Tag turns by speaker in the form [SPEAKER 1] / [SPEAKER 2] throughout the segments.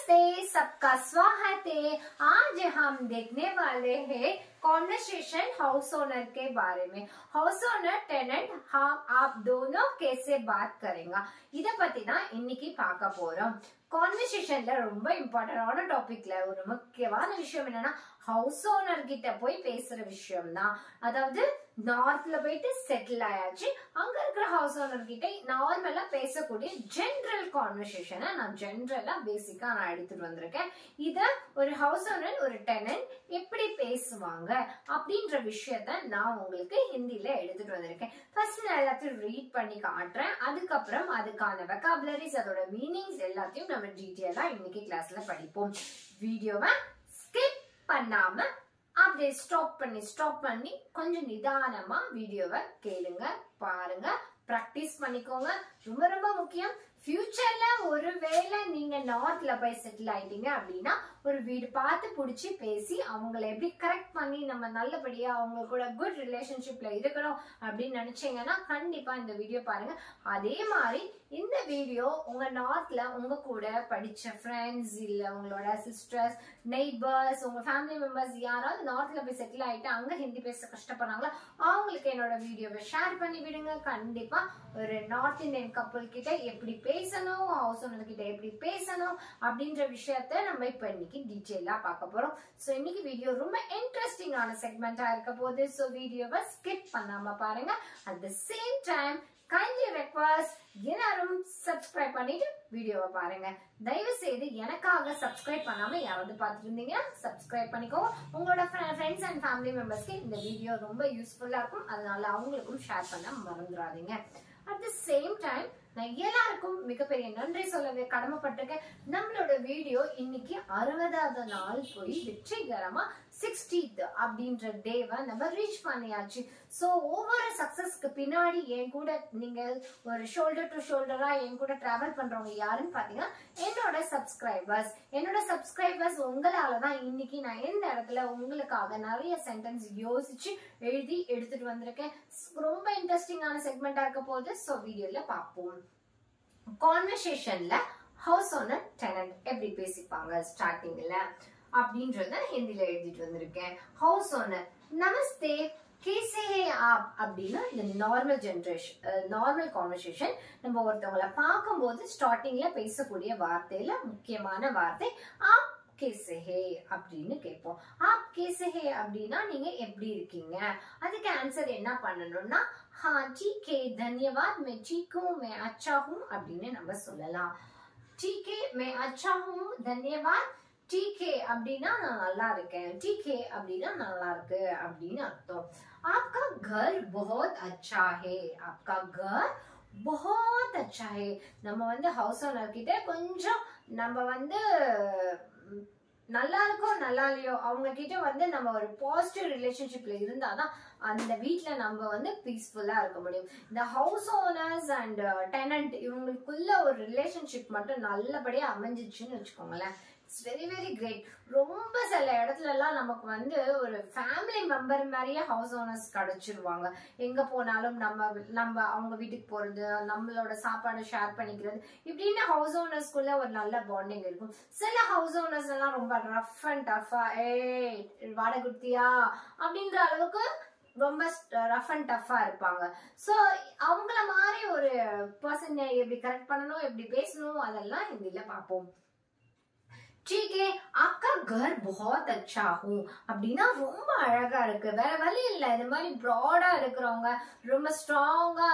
[SPEAKER 1] नमस्ते, सबका स्वागत है। आज हम देखने वाले हैं कॉन्वर्सेशन हाउस ओनर के बारे में। हाउस ओनर टेनेंट हम आप दोनों कैसे बात करेंगे इध पत्ती ना इन्निकी पार्क्क पोरोम। கான்வர்சேஷன்ல ரொம்ப இம்பார்ட்டன்டான டாபிக்ல ஒரு முக்கியமான விஷயம் என்னன்னா ஹவுஸ் ஓனர் கிட்ட போய் பேசுற விஷயம் தான். அதாவது நார்த்ல போயிட்டு செட்டில் ஆயாச்சு, அங்க இருக்கிற ஹவுஸ் ஓனர் கிட்ட நார்மலா பேசக்கூடிய ஜெனரல் கான்வர்சேஷனை நான் ஜெனரலா பேசிக்கா நான் எடுத்துட்டு வந்திருக்கேன். இத ஒரு ஹவுஸ் ஓனர் ஒரு டெனன்ட் எப்படி பேசுவாங்க அப்படின்ற விஷயத்த நான் உங்களுக்கு ஹிந்தில எடுத்துட்டு வந்திருக்கேன். ஃபர்ஸ்ட் நான் எல்லாத்தையும் ரீட் பண்ணி காட்டுறேன், அதுக்கப்புறம் அதுக்கான வெக்காபுலரிஸ் அதோட மீனிங்ஸ் எல்லாத்தையும் நம்ம டீடைலா இன்னைக்கு கிளாஸ்ல படிப்போம். வீடியோவை ஸ்கிப் பண்ணாம அப்படியே ஸ்டாப் பண்ணி கொஞ்சம் நிதானமா வீடியோவை கேளுங்க, பாருங்க, பிராக்டிஸ் பண்ணிக்கோங்க. ரொம்ப ரொம்ப முக்கியம். ஃபியூச்சர்ல ஒருவேளை நீங்க நார்த்ல போய் செட்டில் ஆயிட்டீங்க அப்படின்னா ஒரு வீடு பார்த்து பிடிச்சி பேசி அவங்களை எப்படி கரெக்ட் பண்ணி நம்ம நல்லபடியா அவங்க கூட குட் ரிலேஷன்ஷிப்ல இருக்கணும் அப்படின்னு நினைச்சீங்கன்னா கண்டிப்பா இந்த வீடியோ பாருங்க. அதே மாதிரி இந்த வீடியோ உங்க நார்த்ல உங்க கூட படிச்ச ஃப்ரெண்ட்ஸ் இல்ல உங்களோட சிஸ்டர்ஸ், நெய்பர்ஸ், உங்க ஃபேமிலி மெம்பர்ஸ் யாராவது நார்த்ல போய் செட்டில் ஆயிட்டு அங்க ஹிந்தி பேச கஷ்டப்படுறாங்களோ அவங்களுக்கு என்னோட வீடியோவை ஷேர் பண்ணி விடுங்க. கண்டிப்பா ஒரு நார்த் இந்தியன் கப்பல் கிட்ட எப்படி பேசணும், ஹவுஸ் ஓனர் கிட்ட எப்படி பேசணும் அப்படின்ற விஷயத்த நம்ம இப்ப இன்னைக்கு டீடைலா பார்க்க போறோம். சோ இன்னைக்கு வீடியோ ரொம்ப இன்ட்ரெஸ்டிங்கான செக்மெண்டா இருக்க போகுது. சோ வீடியோவை ஸ்கிப் பண்ணாம பாருங்க. At the same time kindly request எல்லாரும் சப்ஸ்கிரைப் பண்ணிட்டு வீடியோவை பாருங்க. தயவு செய்து எனக்காக சப்ஸ்கிரைப் பண்ணாம யாராவது பார்த்துட்டு இருந்தீங்கன்னா சப்ஸ்கிரைப் பண்ணிக்கோங்க. உங்களோட ஃப்ரெண்ட்ஸ் அண்ட் ஃபேமிலி மெம்பர்ஸ்க்கு இந்த வீடியோ ரொம்ப யூஸ்ஃபுல்லா இருக்கும், அதனால அவங்களுக்கும் ஷேர் பண்ண மறந்துடாதீங்க. அட் தி சேம் டைம் நான் எல்லாருக்கும் மிகப்பெரிய நன்றி சொல்லவே கடமைப்பட்டிருக்கேன். நம்மளோட வீடியோ இன்னைக்கு 60வது நாள் போய் வெற்றிகரமா 60th அப்படின்ற டேவை நம்ம ரீச் பண்ணியாச்சு. சோ ஒவ்வொரு சக்சஸ்க்கு பின்னாடி என் கூட நீங்க ஒரு ஷோல்டர் டு ஷோல்டரா என் கூட டிராவல் பண்றவங்க யாருன்னு பாத்தீங்கன்னா என்னோட சப்ஸ்கிரைபர்ஸ் உங்களாலதான் இன்னைக்கு நான் எந்த இடத்துல உங்களுக்காக நிறைய சென்டென்ஸ் யோசிச்சு எழுதி எடுத்துட்டு வந்திருக்கேன். ரொம்ப இன்ட்ரெஸ்டிங்கான செக்மெண்டா இருக்க போகுது. சோ வீடியோல பார்ப்போம். கான்வர்சேஷன்ல ஹவுஸ் ஓனர் டெனன்ட் எப்படி பேசிப்பாங்க ஸ்டார்டிங்ல அப்படின்றத ஹிந்தில எழுதிட்டு வந்திருக்கேன். ஹவுஸ் ஓனர் நமஸ்தே, कैसे हैं आप அப்படின்னா இந்த நார்மல் கான்வர்சேஷன் நம்ம ஒருத்தவங்களை பார்க்கும்போது ஸ்டார்டிங்ல பேசக்கூடிய வார்த்தையில முக்கியமான வார்த்தை ஆப் कैसे है அப்படின்னு கேட்போம். ஆப் कैसे है அப்படின்னா நீங்க எப்படி இருக்கீங்க. அதுக்கு ஆன்சர் என்ன பண்ணணும்னா हाँ ठीक है धन्यवाद मैं ठीक हूँ मैं अच्छा हूँ அப்படின்னு நம்ம சொல்லலாம். ठीक है मैं अच्छा हूँ धन्यवाद. ठीक है அப்படின்னா நான் நல்லா இருக்கேன், ठीक है அப்படின்னா நல்லா இருக்கு அப்படின்னு அர்த்தம். आपका घर बहुत अच्छा है, आपका घर बहुत अच्छा है. நம்ம வந்து ஹவுஸ் ஓனர் கிட்ட கொஞ்சம் நம்ம நல்லா இருக்கோ நல்லா இல்லையோ அவங்க கிட்ட நம்ம ஒரு பாசிட்டிவ் ரிலேஷன்ஷிப்ல இருந்தாதான் அந்த வீட்டுல நம்ம பீஸ்ஃபுல்லா இருக்க முடியும். இந்த ஹவுஸ் ஓனர்ஸ் அண்ட் டெனன்ட் இவங்களுக்குள்ள ஒரு ரிலேஷன்ஷிப் மட்டும் நல்லபடியா அமைஞ்சிச்சுன்னு வச்சுக்கோங்களேன், இட்ஸ் வெரி வெரி கிரேட். ரொம்ப சில இடத்துல எல்லாம் நமக்கு ஒரு ஃபேமிலி மெம்பர் மாதிரியே ஹவுஸ் ஓனர்ஸ் கிடைச்சிருவாங்க. எங்க போனாலும் நம்ம அவங்க வீட்டுக்கு போறது, நம்மளோட சாப்பாடு ஷேர் பண்ணிக்கிறது, இப்படின்னு ஹவுஸ் ஓனர்ஸ்குள்ள ஒரு நல்ல பாண்டிங் இருக்கும். சில ஹவுஸ் ஓனர்ஸ் எல்லாம் ரொம்ப ரஃப் அண்ட் டஃபா வாடகை குடுத்தியா அப்படின்ற அளவுக்கு ரொம்ப ரஃப் அண்ட் டஃபா இருப்பாங்க. சோ அவங்கள மாதிரி ஒரு பர்சன் எப்படி கரெக்ட் பண்ணணும், எப்படி பேசணும் அதெல்லாம் ஹிந்தில பார்ப்போம். ठीक है आपका घर बहुत अच्छा हूँ அப்படின்னா ரொம்ப அழகா இருக்கு, வேற வழி இல்ல. இது மாதிரி ப்ராடா இருக்கிறவங்க ரொம்ப ஸ்ட்ராங்கா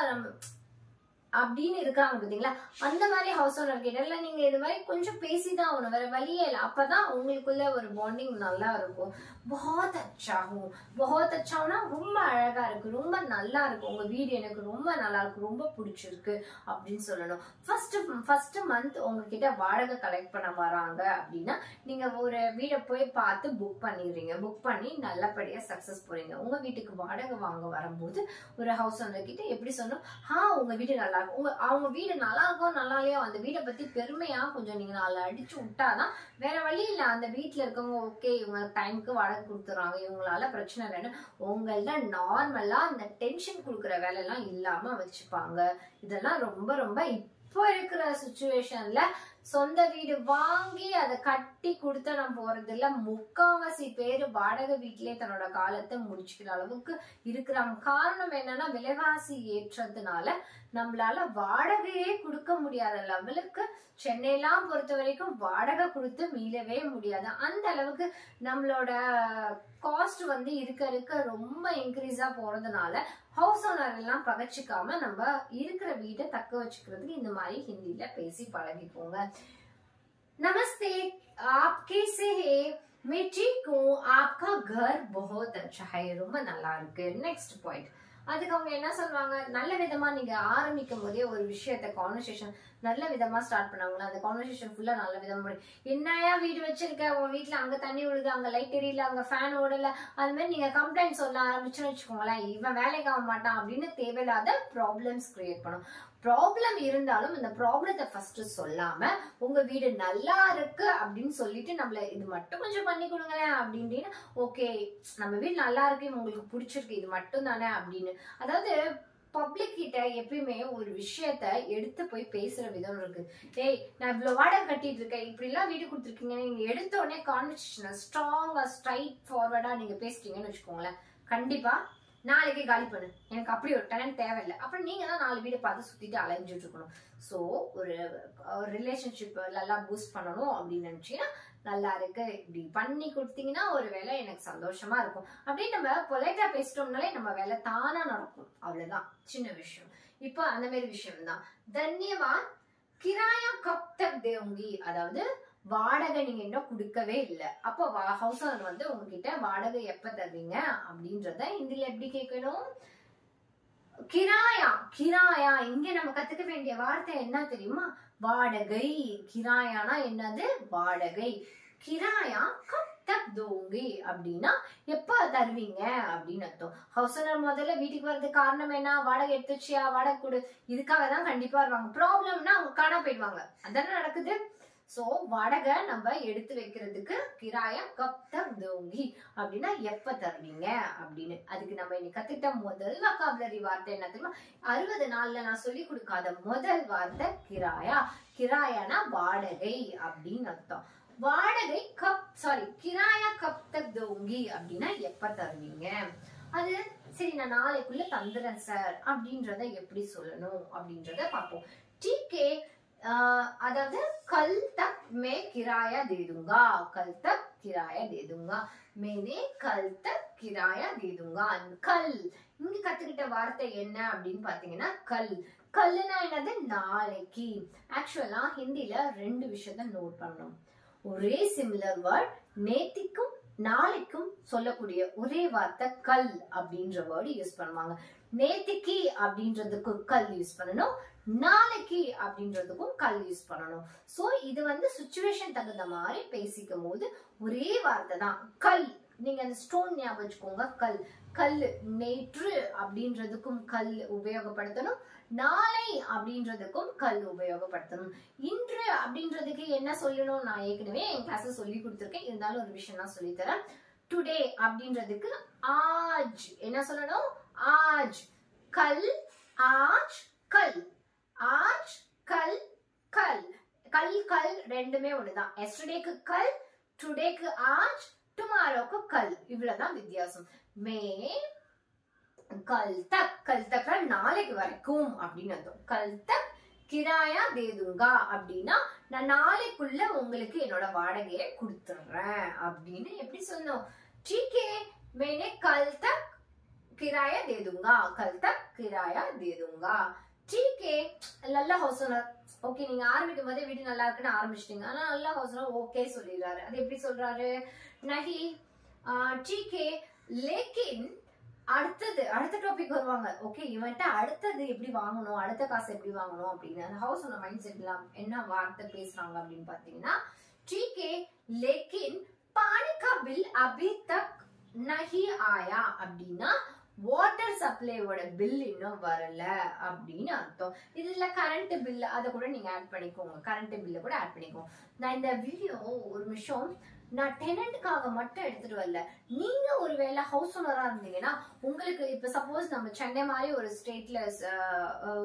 [SPEAKER 1] அப்படின்னு இருக்காங்க பாத்தீங்களா, அந்த மாதிரி ஹவுஸ் ஓனர் கிட்ட இல்ல நீங்க இது மாதிரி கொஞ்சம் பேசிதான் ஆகணும், வேற வழியே இல்லை. அப்பதான் உங்களுக்குள்ள ஒரு பாண்டிங் நல்லா இருக்கும். बहुत अच्छा हूँ, बहुत अच्छाனா ரொம்ப அழகா இருக்கு, ரொம்ப நல்லா இருக்கு, உங்க வீடு எனக்கு ரொம்ப நல்லா இருக்கு, ரொம்ப பிடிச்சிருக்கு அப்படின்னு சொல்லணும். ஃபர்ஸ்ட் மந்த் உங்ககிட்ட வாடகை கலெக்ட் பண்ண வராங்க அப்படின்னா நீங்க ஒரு வீடை போய் பார்த்து புக் பண்ணிடுறீங்க. புக் பண்ணி நல்லபடியா சக்சஸ் போறீங்க. உங்க வீட்டுக்கு வாடகை வாங்க வரும்போது ஒரு ஹவுஸ் ஓனர் கிட்ட எப்படி சொன்னோம், உங்க வீடு நல்லா அவங்க வீடு நல்லா இருக்கும் நல்லா இல்லையோ அந்த வீடை பத்தி பெருமையா கொஞ்சம் நீங்க நாலு அடிச்சு விட்டாதான் வேற வழி இல்ல. அந்த வீட்டுல இருக்கவங்க ஓகே இவங்க டைமுக்கு வாடகை கொடுத்துறாங்க, இவங்களால பிரச்சனை இல்லைன்னு உங்கள்ட்ட நார்மலா அந்த டென்ஷன் கொடுக்குற வேலை எல்லாம் இல்லாம வச்சுப்பாங்க. இதெல்லாம் ரொம்ப ரொம்ப இப்போ இருக்கிற சிச்சுவேஷன்ல சொந்த வீடு வாங்கி அதை கட்டி கொடுத்த நம்ம போறது இல்ல. முக்காவாசி பேரு வாடகை வீட்டிலேயே தன்னோட காலத்தை முடிச்சுக்கிற அளவுக்கு இருக்கிறாங்க. காரணம் என்னன்னா விலைவாசி ஏற்றதுனால நம்மளால வாடகையே கொடுக்க முடியாத லெவலுக்கு சென்னையெல்லாம் பொறுத்த வரைக்கும் வாடகை கொடுத்து மீளவே முடியாது. அந்த அளவுக்கு நம்மளோட காஸ்ட் வந்து இருக்க ரொம்ப இன்க்ரீஸா போறதுனால ஹவுஸ் ஓனர் எல்லாம் பகச்சிக்காம நம்ம இருக்கிற வீட்டை தக்க வச்சுக்கிறதுக்கு இந்த மாதிரி ஹிந்தில பேசி பழகிக்கோங்க. நமஸ்தே, आप कैसे हैं? मैं ठीक हूँ, आपका घर बहुत अच्छा है. ரொம்ப நல்லா இருக்கு. Next point. அதுக்கு அவங்க என்ன சொல்லுவாங்க, நல்ல விதமா நீங்க ஆரம்பிக்கும் போதே ஒரு விஷயத்த கான்வர்சேஷன் நல்ல விதமா ஸ்டார்ட் பண்ணாங்களா, அந்த கான்வர்சேஷன் ஃபுல்லா நல்ல விதமா என்னையா வீடு வச்சிருக்க, உங்க வீட்டுல அங்க தண்ணி விழுது, அங்க லைட் எரியல, அங்க ஃபேன் ஓடல, அது மாதிரி நீங்க கம்ப்ளைண்ட் சொல்ல ஆரம்பிச்சுன்னு வச்சுக்கோங்களேன், இவன் வேலைக்கு ஆக மாட்டான் அப்படின்னு தேவையில்லாத ப்ராப்ளம்ஸ் கிரியேட் பண்ணும். ப்ராப்ளம் இருந்தாலும் இந்த ப்ராப்ளத்தை ஃபர்ஸ்ட் சொல்லாம உங்க வீடு நல்லா இருக்கு அப்படின்னு சொல்லிட்டு நம்மள இது மட்டும் கொஞ்சம் பண்ணி கொடுங்களேன் அப்படின்னு, ஓகே நம்ம வீடு நல்லா இருக்கு, உங்களுக்கு பிடிச்சிருக்கு, இது மட்டும் தானே அப்படின்னு. அதாவது பப்ளிக் கிட்ட எப்பயுமே ஒரு விஷயத்த எடுத்து போய் பேசுற விதம் இருக்கு. ஏய் நான் இவ்வளவு வாடகை கட்டிட்டு இருக்கேன், இப்படி எல்லாம் வீடு கொடுத்துருக்கீங்க, நீங்க எடுத்த உடனே கான்வர்சேஷனை ஸ்ட்ராங்கா ஸ்ட்ரைட் ஃபார்வர்டா நீங்க பேசிட்டீங்கன்னு வச்சுக்கோங்களேன், கண்டிப்பா நாளைக்கு காலி பண்ணு, எனக்கு அப்படி ஒரு டெனன்ட் தேவையில்லை, அப்புறம் நீங்க தான் 4 வீடை பார்த்து சுத்திட்டு அலைஞ்சிட்டு இருக்கணும். ஸோ ஒரு ரிலேஷன்ஷிப் நல்லா பூஸ்ட் பண்ணணும் அப்படின்னு நினைச்சீங்கன்னா நல்லா இருக்கு இப்படி பண்ணி கொடுத்தீங்கன்னா ஒரு வேலை எனக்கு சந்தோஷமா இருக்கும் அப்படின்னு நம்ம பொலைட்டா பேசிட்டோம்னாலே நம்ம வேலை தானா நடக்கும். அவ்வளவுதான், சின்ன விஷயம். இப்போ அந்த மாதிரி விஷயம் தான். தன்யவாத், கிராயா கப் தக் தேவுங்கி, அதாவது வாடகை நீங்க இன்னும் கொடுக்கவே இல்லை, அப்போ ஹவுஸ் ஓனர் வந்து உங்ககிட்ட வாடகை எப்ப தருவீங்க அப்படின்றத ஹிந்தில எப்படி கேட்கணும், கிராயா. கிராயா இங்க நம்ம கத்துக்க வேண்டிய வார்த்தை என்ன தெரியுமா, வாடகை. கிராயானா என்னது, வாடகை. கிராயா கப் தக் தோங்கி அப்படின்னா எப்ப தருவீங்க அப்படின்னு அர்த்தம். ஹவுஸ் ஓனர் முதல்ல வீட்டுக்கு வர்றதுக்கு காரணம் என்ன, வாடகை எடுத்து வச்சியா, வாடகை கொடு, இதுக்காக தான் கண்டிப்பா வருவாங்க. ப்ராப்ளம்னா அவங்க காணா போயிடுவாங்க, அதானே நடக்குது. சோ வாடகை நம்ம எடுத்து வைக்கிறதுக்கு கிராயா கப் தக் தோங்கி அப்படின்னா எப்ப தருவீங்க அப்படின்னு. அதுக்கு நம்ம இன்னைக்கு கத்துக்கிட்ட முதல் வொக்காபுலரி வார்த்தை என்ன தெரியுமா, 60 நாள்ல நான் சொல்லி கொடுக்காத முதல் வார்த்தை கிராயா. கிராயானா வாடகை அப்படின்னு அர்த்தம். வாடகை கிராயா கப் தக் தோங்கி அப்படின்னா எப்ப தருவீங்க. அது சரி நான் நாளைக்குள்ள தந்துறேன் சார் அப்படின்றத எப்படி சொல்லணும் அப்படின்றத பார்ப்போம். டீக்கே, அதாவது கல் தக் மே கிராயா தே दूंगा, கல் தக் கிராயா தே दूंगा, மேனே கல் தக் கிராயா தே दूंगा. கல் இங்க கத்துக்கிட்ட வார்த்தை என்ன அப்படின்னு பாத்தீங்கன்னா கல். கல்லுனா என்னது, நாளைக்கு. ஆக்சுவலா ஹிந்தில 2 விஷயத்த நோட் பண்ணணும். ஒரே சிமிலர் வேர்ட், நேத்திக்கும் நாளைக்கும் சொல்லக்கூடிய ஒரே வார்த்தை கல் அப்படின்ற வேர்டு யூஸ் பண்ணுவாங்க. நேத்திக்கு அப்படின்றதுக்கு கல் யூஸ் பண்ணணும், நாளைக்கு அப்படின்றதுக்கும் கல் யூஸ் பண்ணணும். சோ இது வந்து சிச்சுவேஷன் தகுந்த மாதிரி பேசிக்கும் போது ஒரே வார்த்தை தான் கல். நீங்க அந்த ஸ்டோன் ஞாபகம் வச்சுக்கோங்க, கல். கல் நேற்று அப்படின்றதுக்கும் கல் உபயோகப்படுத்தணும், நாளை அப்படின்றதுக்கும் கல் உபயோகப்படுத்தணும். இன்று அப்படின்றதுக்கு என்ன சொல்லணும், நான் ஏற்கனவே என் கிளாஸ் சொல்லி கொடுத்துருக்கேன், இருந்தாலும் ஒரு விஷயம் நான் சொல்லித்தரேன். டுடே அப்படின்றதுக்கு ஆஜ் என்ன சொல்லணும், ஆஜ். கல், ஆஜ், கல். ஆஜ், கல், கல். கல் கல் ரெண்டுமே ஒண்ணுதான். எஸ்டர்டேக்கு கல், டுடேக்கு ஆஜ், டுமாரோக்கு கல். இவ்வளவுதான் வித்தியாசம். மே கல் தக், கல் தக் நாளைக்கு வரைக்கும் அப்படின்னு அர்த்தம். கல் தக் கிராயா தே दूंगा அப்படின்னா நான் நாளைக்குள்ள உங்களுக்கு என்னோட வாடகையை கொடுத்துறேன் அப்படின்னு எப்படி சொல்லணும். ठीक है, मैंने कल तक किराया दे दूंगा, कल तक किराया दे दूंगा. ठीक है, நல்ல ஹவுஸ் ஓனர். ஓகே, நீங்க ஆரம்பிக்கும் போதே வீடு நல்லா இருக்குன்னு ஆரம்பிச்சிட்டீங்க, ஆனா நல்ல ஹவுஸ் ஓனர் ஓகே சொல்லிடுறாரு. அது எப்படி சொல்றாரு, நஹி ठीक है लेकिन அடுத்த டாபிக் வருவாங்க. ஓகே, இவன்ட்ட அடுத்தது எப்படி வாங்கணும், அடுத்த காசு எப்படி வாங்கணும் அப்படின்னு அந்த ஹவுஸ் ஓனர் மைண்ட் செட்ல என்ன வார்த்தை பேசுறாங்க அப்படின்னு பாத்தீங்கன்னா, ठीक है लेकिन पानी का बिल अभी तक नहीं आया அப்படின்னா வாட்டர் சப்ளையோட பில் இன்னும் வரல அப்படின்னு அர்த்தம். இதுல கரண்ட் பில் அதை கூட நீங்க ஆட் பண்ணிக்கோங்க, கரண்ட் பில்ல கூட ஆட் பண்ணிக்கோங்க. நான் இந்த வீடியோ ஒரு நிமிஷம் நான் டெனன்ட்காக மட்டும் எடுத்துட்டு வரல. நீங்க ஒருவேளை ஹவுஸ் ஓனரா இருந்தீங்கன்னா உங்களுக்கு இப்ப சப்போஸ் நம்ம சென்னை மாதிரி ஒரு ஸ்டேட்ல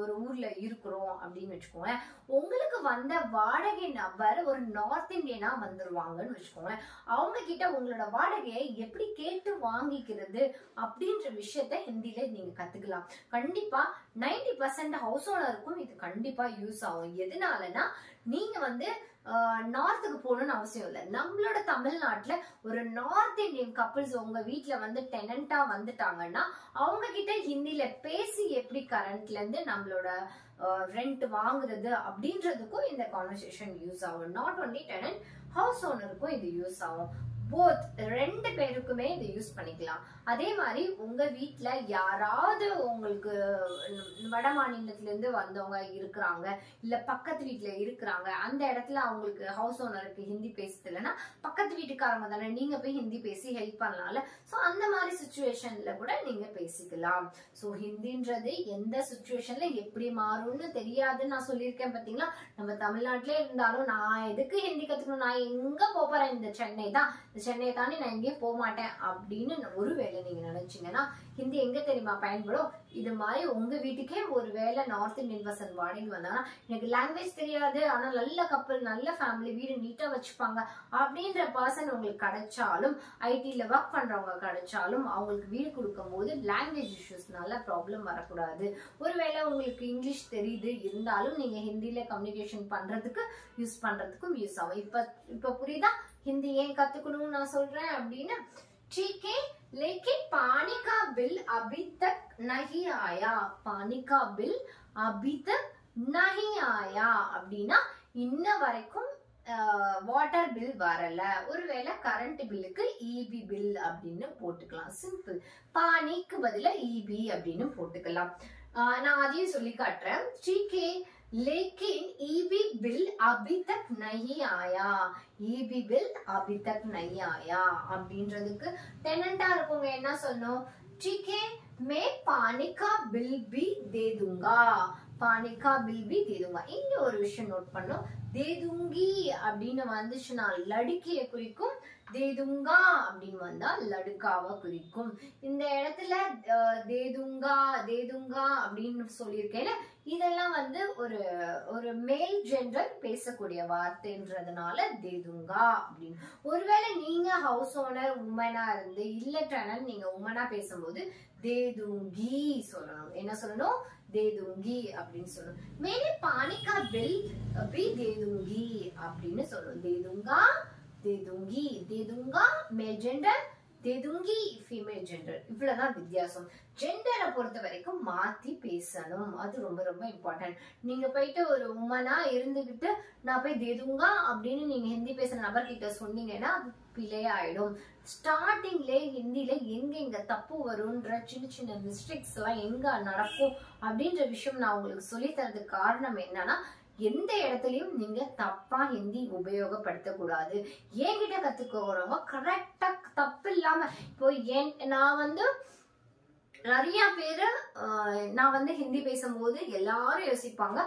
[SPEAKER 1] ஒரு ஊர்ல இருக்கிறோம் அப்படின்னு வச்சுக்கோங்க, உங்களுக்கு வந்த வாடகை நபர் ஒரு நார்த் இந்தியனா வந்துருவாங்கன்னு வச்சுக்கோங்க. அவங்க கிட்ட உங்களோட வாடகையை எப்படி கேட்டு வாங்கிக்கிறது அப்படின்ற விஷயத்த ஹிந்தில நீங்க கத்துக்கலாம். கண்டிப்பா 90% ஹவுஸ் ஓனருக்கும் இது கண்டிப்பா யூஸ் ஆகும். எதனாலனா நீங்க வந்து நார்த்துக்கு போகணும்னு அவசியம் இல்லை. நம்மளோட தமிழ்நாட்டுல ஒரு நார்த் இந்தியன் கப்பிள்ஸ் உங்க வீட்டுல வந்து டெனண்டா வந்துட்டாங்கன்னா அவங்க கிட்ட ஹிந்தில பேசி எப்படி கரண்ட்ல இருந்து நம்மளோட ரெண்ட் வாங்குறது அப்படின்றதுக்கும் இந்த கான்வர்சேஷன் யூஸ் ஆகும். நாட் ஒன்லி டெனன்ட், ஹவுஸ் ஓனருக்கும் இது யூஸ் ஆகும். போத் ரெண்டு பேருக்குமே இதை யூஸ் பண்ணிக்கலாம். அதே மாதிரி உங்க வீட்டுல யாராவது உங்களுக்கு வட மாநிலத்துல இருந்து வந்தவங்க இருக்கிறாங்க, இல்ல பக்கத்து வீட்டுல இருக்கிறாங்க, அந்த இடத்துல அவங்களுக்கு ஹவுஸ் ஓனருக்கு ஹிந்தி பேசுது இல்லைன்னா பக்கத்து வீட்டுக்காரங்க தானே, நீங்க போய் ஹிந்தி பேசி ஹெல்ப் பண்ணலாம்ல. சோ அந்த மாதிரி சுச்சுவேஷன்ல கூட நீங்க பேசிக்கலாம். சோ ஹிந்தின்றது எந்த சுச்சுவேஷன்ல எப்படி மாறும்னு தெரியாதுன்னு நான் சொல்லியிருக்கேன் பாத்தீங்களா. நம்ம தமிழ்நாட்டிலே இருந்தாலும் நான் எதுக்கு ஹிந்தி கத்துக்கணும், நான் எங்க போறேன், இந்த சென்னை தான், சென்னையை தாண்டி நான் எங்கேயும் போக மாட்டேன் அப்படின்னு ஒருவேளை நீங்க நினைச்சீங்கன்னா ஹிந்தி எங்க தெரியுமா பயன்படும். இது மாதிரி உங்க வீட்டுக்கே ஒருவேளை நார்த் இந்தியன் பர்சன் வாடகை வந்தாங்கன்னா எனக்கு லாங்குவேஜ் தெரியாது ஆனா நல்ல கப்பல் நல்ல ஃபேமிலி வீடு நீட்டா வச்சுப்பாங்க அப்படின்ற பர்சன் உங்களுக்கு கிடைச்சாலும், ஐடில ஒர்க் பண்றவங்க கிடைச்சாலும் அவங்களுக்கு வீடு கொடுக்கும் போது லாங்குவேஜ் இஷ்யூஸ்னால ப்ராப்ளம் வரக்கூடாது. ஒருவேளை உங்களுக்கு இங்கிலீஷ் தெரியுது இருந்தாலும் நீங்க ஹிந்தில கம்யூனிகேஷன் பண்றதுக்கு யூஸ் பண்றதுக்கும் யூஸ் ஆகும். இப்ப புரியுதா हिंदी ஏன் கத்துக்கணும்னு நான் சொல்றேன் அப்படின்னு. ठीक है, लेकिन पानी का बिल अभी तक नहीं आया. पानी का बिल अभी तक नहीं आया அப்படின்னா இன்ன வரைக்கும் வாட்டர் பில் வரல. ஒருவேளை கரண்ட் பில்லுக்கு இபி பில் அப்படின்னு போட்டுக்கலாம். சிம்பிள். பானிக்கு பதிலா இபி அப்படின்னு போட்டுக்கலாம். நான் அதையும் சொல்லி காட்டுறேன். ठीक है, लेकिन ईबी बिल अभी तक नहीं आया. ईबी बिल अभी तक नहीं आया அப்படின்றதுக்கு டெனண்டா இருக்கவங்க என்ன சொல்லணும், ठीक है मैं पानी का बिल भी दे दूंगा. पानी का बिल भी दे दूंगा. இங்க ஒரு விஷயம் நோட் பண்ணோம். दे दूंगी அப்படின்னு வந்துச்சுன்னா லடுக்கிய குறிக்கும், தேதுங்கா அப்படின்னு வந்தா லடுக்காவை குறிக்கும். இந்த இடத்துல தேதுங்கா தேதுங்கா அப்படின்னு சொல்லியிருக்கேன். இதெல்லாம் வந்து ஒரு மேல் ஜெண்டர் பேசக்கூடிய வார்த்தைன்றதுனால தேதுங்கா அப்படின்னு. ஒருவேளை நீங்க ஹவுஸ் ஓனர் உமனா இருந்து இல்ல டெனன்ட் நீங்க உமனா பேசும்போது தேதுங்கி சொல்லணும். என்ன சொல்லணும், தேதுங்கி அப்படின்னு சொல்லணும். மேலே पानी का बिल भी दे दूंगी அப்படின்னு சொல்லணும். தேதுங்கா தேதுங்கி, தேதுங்கா மேல் ஜெண்டர், தேதுங்கி ஃபீமேல் ஜெண்டர். இவ்வளவுதான் வித்தியாசம். ஜெண்டரை பொறுத்த வரைக்கும் மாத்தி பேசணும். அது ரொம்ப ரொம்ப இம்பார்ட்டன்ட். நீங்க போயிட்டு ஒரு உமனா இருந்துகிட்டு நான் போய் தேதுங்கா அப்படின்னு நீங்க ஹிந்தி பேசுற நபர்கிட்ட சொன்னீங்கன்னா அது பிழையாயிடும். ஸ்டார்டிங்ல ஹிந்தில எங்க தப்பு வரும்ன்ற சின்ன சின்ன மிஸ்டேக்ஸ் எல்லாம் எங்க நடக்கும் அப்படின்ற விஷயம் நான் உங்களுக்கு சொல்லி தரதுக்கு காரணம் என்னன்னா, எந்த இடத்துலயும் நீங்க தப்பா ஹிந்தி உபயோகப்படுத்த கூடாது. என்கிட்ட கத்துக்கிறவங்க கரெக்டா தப்பு இல்லாம, இப்போ நான் வந்து நிறைய பேரு நான் வந்து ஹிந்தி பேசும்போது எல்லாரும் யோசிப்பாங்க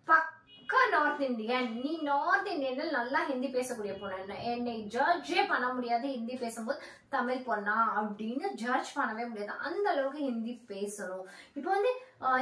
[SPEAKER 1] பக்கா நார்த் இந்தியன், நீ நார்த் இந்தியன்ல நல்லா ஹிந்தி பேசக்கூடிய பொண்ணு, என்னை ஜட்ஜே பண்ண முடியாது ஹிந்தி பேசும்போது தமிழ் பொண்ணா அப்படின்னு ஜட்ஜ் பண்ணவே முடியாது. அந்த அளவுக்கு ஹிந்தி பேசணும். இப்போ வந்து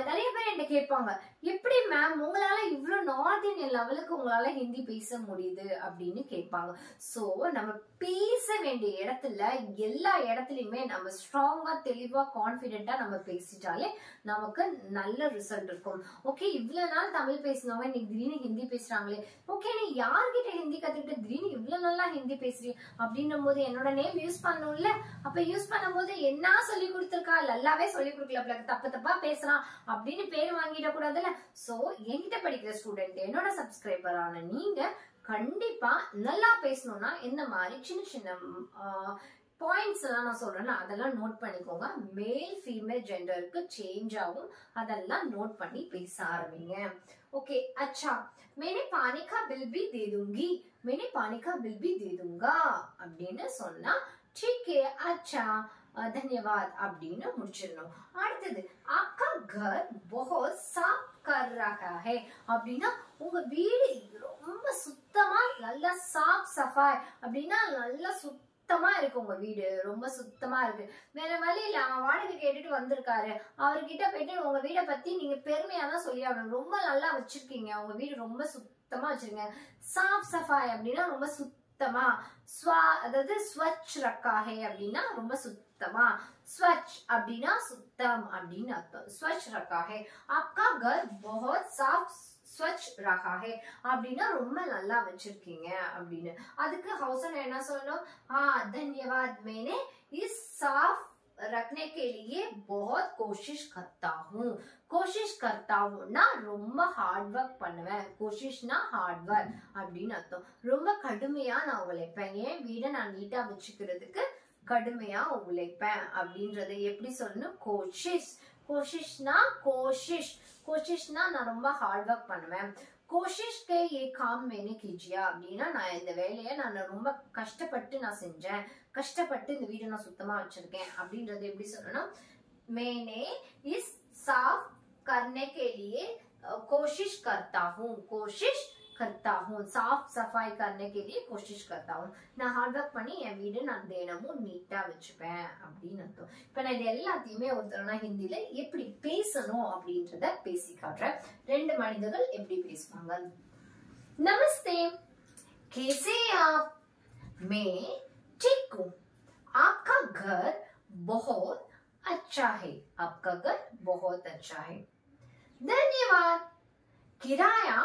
[SPEAKER 1] நிறைய பேர் என்கிட்ட கேட்பாங்க, எப்படி மேம் உங்களால இவ்வளவு நார்த் இந்தியன் லெவலுக்கு உங்களால ஹிந்தி பேச முடியுது அப்படின்னு கேட்பாங்க. சோ நம்ம பேச வேண்டிய இடத்துல எல்லா இடத்துலயுமே நம்ம ஸ்ட்ராங்கா தெளிவா கான்பிடென்டா நம்ம பேசிட்டாலே நமக்கு நல்ல ரிசல்ட் இருக்கும். ஓகே, இவ்வளவு நாள் தமிழ் பேசினவங்க இன்னைக்கு திடீர்னு ஹிந்தி பேசுறாங்களே, ஓகே நீ யார்கிட்ட ஹிந்தி கத்துக்கிட்டு திடீர்னு இவ்வளவு நல்லா ஹிந்தி பேசுறீ அப்படின்னும் போது என்னோட நேம் யூஸ் பண்ணணும்ல. அப்ப யூஸ் பண்ணும் போது என்ன சொல்லி கொடுத்திருக்கா, நல்லாவே சொல்லி கொடுக்கல, தப்பு தப்பா பேசுறான் அப்படின்னு பேர் வாங்கிட கூடாதுல்ல. சோ என்கிட்ட படிக்கிற ஸ்டூடெண்ட், என்னோட சப்ஸ்கிரைபர் ஆன நீங்க கண்டிப்பா நல்லா பேசணும்னா இந்த மாதிரி சின்ன சின்ன பாயிண்ட்ஸ் எல்லாம் நான் சொல்றேன்னா அதெல்லாம் நோட் பண்ணிக்கோங்க. மேல் ஃபீமேல் ஜெண்டருக்கு சேஞ்ச் ஆகும், அதெல்லாம் நோட் பண்ணி பேச ஆரம்பிங்க. ओके, अच्छा मैंने पानी का बिल भी दे दूंगी, मैंने पानी का बिल भी दे दूंगा அப்படின்னு சொன்னா ठीक है, अच्छा धन्यवाद அப்படின்னு முடிச்சிடணும். அடுத்தது आपका घर बहुत साफ कर रहा है அப்படின்னா உங்க வீடு ரொம்ப சுத்தமா நல்லா சாஃப் சஃபாய் அப்படின்னா நல்லா சுத்தமா இருக்கு. உங்க வீடு ரொம்ப சுத்தமா இருக்கு. வேற வழி இல்ல, அவன் வாடகை கேட்டுட்டு வந்திருக்காரு, அவர்கிட்ட போயிட்டு உங்க வீடை பத்தி நீங்க பெருமையா தான் சொல்லி ஆகணும். ரொம்ப நல்லா வச்சிருக்கீங்க, உங்க வீடு ரொம்ப சுத்தமா வச்சிருங்க. சாஃப் சஃபாய் அப்படின்னா ரொம்ப சுத்தமா, அதாவது ஸ்வச் ரக்கா ஹே அப்படின்னா ரொம்ப சுத்தமா, स्वच्छ அப்படினா சுத்தம் அப்படினு அர்த்தம். स्वच्छ रखा है, आपका घर बहुत साफ स्वच्छ रखा है அப்படினா ரொம்ப நல்லா வச்சிருக்கீங்க அப்படினு. அதுக்கு ஹவுஸ் ஓனர் என்ன சொல்லணும்? धन्यवाद, मैंने इस साफ रखने के लिए बहुत कोशिश करता हूँ. कोशिश करता हूँ ना ரொம்ப ஹார்ட் ஒர்க் பண்ணுவேன். கோஷிஷ்னா ஹார்ட் ஒர்க் அப்படின்னு அர்த்தம். ரொம்ப கடுமையா நான் உழைப்பேன். என் வீடை நான் நீட்டா வச்சுக்கிறதுக்கு கடுமையா உழைப்பேன் அப்படின்றத எப்படி சொல்லணும்? கோஷிஷ். கோஷிஷ்னா கோஷிஷ், கோஷிஷ்னா நான் ரொம்ப ஹார்ட் ஒர்க் பண்ணுவேன். கோஷிஷ் கே ஏ காம் மேனே கீஜியா அப்படின்னா நான் இந்த வேலையை நான் ரொம்ப கஷ்டப்பட்டு நான் செஞ்சேன், கஷ்டப்பட்டு இந்த வீடை நான் சுத்தமா வச்சிருக்கேன் அப்படின்றத எப்படி சொல்லணும்? மேனே இஸ் साफ करने के लिए कोशिश करता हूँ. कोशिश करता हूँ, साफ सफाई करने के लिए कोशिश करता हूँ. நான் ஹார்ட் ஒர்க் பண்ணி என் வீடு நான் தினமும் நீட்டா வச்சுப்பேன் அப்படின்னு அர்த்தம். இப்ப நான் இது எல்லாத்தையுமே ஒருத்தரனா ஹிந்தில எப்படி பேசணும் அப்படின்றத பேசி காட்டுறேன். ரெண்டு மனிதர்கள் எப்படி பேசுவாங்க. நமஸ்தே, कैसे आप? मैं ठीक हूँ. आपका घर बहुत अच्छा है. आपका घर बहुत अच्छा है. धन्यवाद. किराया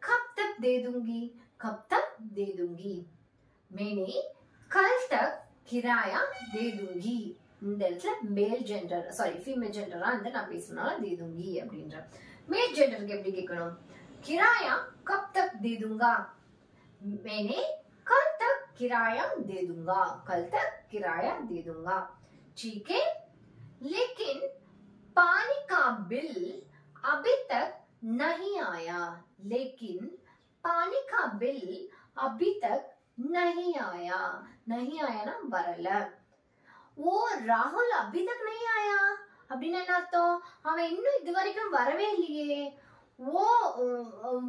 [SPEAKER 1] कब तक दे दूंगी? कब तक दे दूंगी? मैंने कल तक किराया दे दूंगी. இந்த இடத்துல மேல் ஜெண்டர், சாரி ஃபீமேல் ஜெண்டரா வந்து நான் பேசுனால दे दूंगी அப்படின்ற. மேல் ஜெண்டருக்கு எப்படி கேட்கணும்? किराया कब तक दे दूंगा? मैंने कल तक किराया दे दूंगा. कल तक किराया दे दूंगा. ठीक है, लेकिन पानी का बिल अभी तक नहीं आया. लेकिन पानी का बिल अभी तक नहीं आया. नहीं आया ना வரல. वो राहुल अभी तक नहीं आया அப்படின்னா என்ன அர்த்தம்? அவன் இன்னும் இது வரைக்கும் வரவே இல்லையே. वो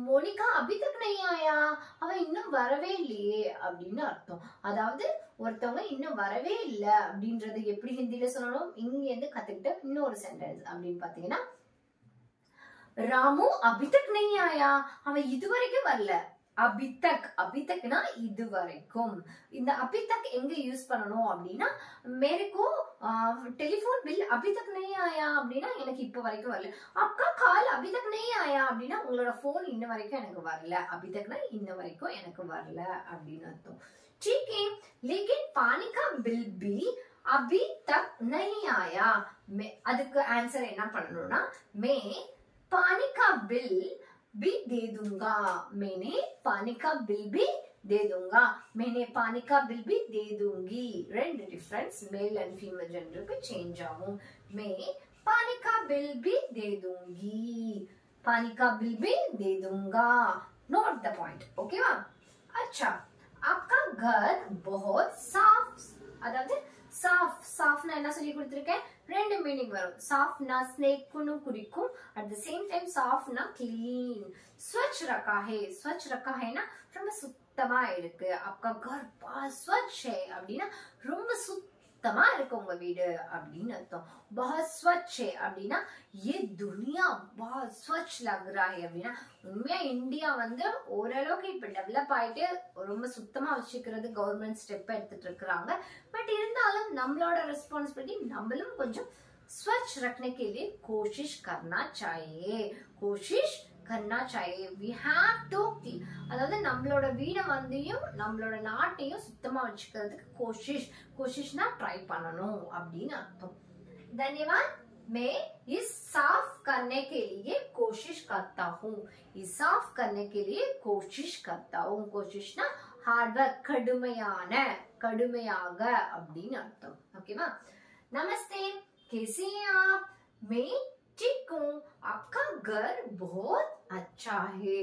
[SPEAKER 1] मोनिका अभी तक नहीं आया, அவன் இன்னும் வரவே இல்லையே அப்படின்னு அர்த்தம். அதாவது ஒருத்தவங்க இன்னும் வரவே இல்லை அப்படின்றது எப்படி ஹிந்தில சொல்லணும்? இங்க இருந்து கத்துக்கிட்ட இன்னொரு சென்டென்ஸ் அப்படின்னு பாத்தீங்கன்னா, ராமு अभी तक नहीं आया, அவன் இதுவரைக்கும் வரல. अभी तक, अभी तकனா இதுவரைக்கும். இந்த अभी तक எங்க யூஸ் பண்ணணும் அப்படின்னா, मेरे को टेलीफोन बिल अभी तक नहीं आया அப்படின்னா எனக்கு இப்ப வரைக்கும் வரல. आपका कॉल अभी तक नहीं आया அப்படின்னா உங்களோட போன் இன்ன வரைக்கும் எனக்கு வரல. अभी तकனா இன்ன வரைக்கும் எனக்கு வரல அப்படின்னு அர்த்தம். ठीक है, लेकिन पानी का बिल भी अभी तक नहीं आया. அதுக்கு ஆன்சர் என்ன பண்ணணும்னா, मैं पानी का बिल भी दे दूंगा. मैंने पानी का बिल भी दे दूंगा. मैंने पानी का बिल भी दे दूंगी. ரெண்டு difference male and female ஜெண்டருக்கு change ஆகும். मैं पानी का बिल भी दे दूंगी. पानी का बिल भी दे दूंगा. Note the point. ओकेवा? अच्छा, आपका घर बहुत साफ, அதாவது சாஃப், சாஃப்னா என்ன சொல்லி கொடுத்திருக்கேன்? ரெண்டு மீனிங் வரும். சாஃப்னா ஸ்னேக்னு குறிக்கும், அட் தி சேம் டைம் சாஃப்னா க்ளீன். स्वच्छ रखा है, स्वच्छ रखा है ना ரொம்ப சுத்தமா இருக்கு. आपका घर बहुत स्वच्छ है அப்படின்னா ரொம்ப சுத்தமா இருக்கு உங்க வீடு அப்படின்னு அர்த்தம். बहुत स्वच्छ है அப்படின்னா ये दुनिया बहुत स्वच्छ लग रहा है அப்படின்னா உண்மையா இந்தியா வந்து ஓரளவுக்கு இப்ப டெவலப் ஆயிட்டு ரொம்ப சுத்தமா வச்சுக்கிறது கவர்மெண்ட் ஸ்டெப் எடுத்துட்டு இருக்காங்க. பட் இருந்தாலும் நம்மளோட ரெஸ்பான்சிபிலிட்டி நம்மளும் கொஞ்சம் स्वच्छ रखने के लिए कोशिश करना चाहिए. कोशिश करना चाहिए. we have to, அதாவது நம்மளோட வீட வந்தியும் நம்மளோட நாட்டையும் சுத்தமா வச்சுக்கிறதுக்கு கோஷிஷ், கோஷிஷ்னா ட்ரை பண்ணணும் அப்படின்னு அர்த்தம். धन्यवाद. मैं इस साफ करने के लिए कोशिश करता हूँ. इस साफ करने के लिए कोशिश करता हूँ. कोशिशனா ஹார்ட் ஒர்க், கடுமையான, கடுமையாக அப்படின்னு அர்த்தம். ஓகேவா? நமஸ்தே, कैसे हैं आप? मैं ठीक हूँ. आपका घर बहुत अच्छा है.